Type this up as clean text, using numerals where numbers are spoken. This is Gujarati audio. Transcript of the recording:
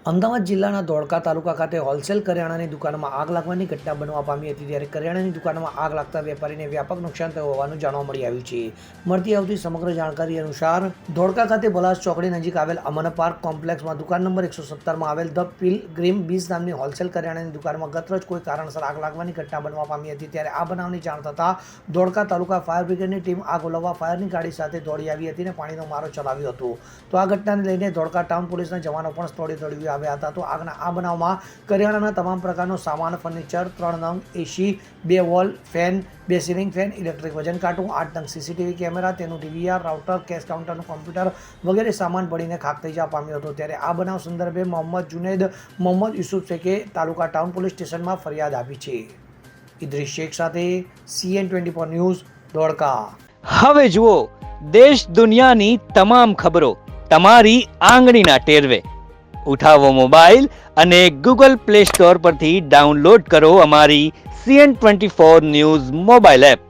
અમદાવાદ જિલ્લાના ધોળકા તાલુકા ખાતે હોલસેલ કરિયાણાની દુકાનમાં આગ લાગવાની ઘટના બનવા પામી હતી, ત્યારે કરિયાણાની દુકાનમાં આગ લાગતા વેપારીને વ્યાપક નુકસાન થયું હોવાનું જાણવા મળી આવ્યું છે. મળતી આવતી સમગ્ર જાણકારી અનુસાર ધોળકા ખાતે બલાસ ચોકડી નજીક આવેલ અમન પાર્ક કોમ્પ્લેક્સમાં દુકાન નંબર 117માં આવેલ ધ પિલગ્રીમ બીઝ નામની હોલસેલ કરિયાણાની દુકાનમાં ગતરોજ કોઈ કારણસર આગ લાગવાની ઘટના બનવા પામી હતી. ત્યારે આ બનાવની જાણ થતાં ધોળકા તાલુકા ફાયર બ્રિગેડની ટીમ આગ ઓલવવા ફાયરની ગાડી સાથે દોડી આવી હતી અને પાણીનો મારો ચલાવ્યો હતો. તો આ ઘટનાને લઈને ધોળકા ટાઉન પોલીસના જવાનો પણ સ્થળે દોડી આવ્યા હતા. તો આગના આ બનાવમાં કરિયાણાના તમામ પ્રકારનો સામાન, ફર્નિચર, 3 નંગ એસી, 2 wall fan, 2 ceiling fan, electric વજન કાંટું, 8 નંગ સીસીટીવી કેમેરા, તેનું ડીવીઆર, રાઉટર, કેશ કાઉન્ટરનું કોમ્પ્યુટર વગેરે સામાન બળીને ખાખ થઈ જવા પામ્યો હતો. ત્યારે આ બનાવ સંદર્ભે મોહમ્મદ યુસુફ શેખે તાલુકા ટાઉન પોલીસ સ્ટેશનમાં ફરિયાદ આપી છે. ઇદ્રીસ શેખ સાથે CN24 ન્યૂઝ, ધોળકા. હવે જુઓ દેશ દુનિયાની તમામ ખબરો તમારી આંગળીના ટેરવે. ઉઠાવો મોબાઈલ અને Google Play Store પરથી ડાઉનલોડ કરો અમારી CN24 ન્યૂઝ મોબાઈલ એપ.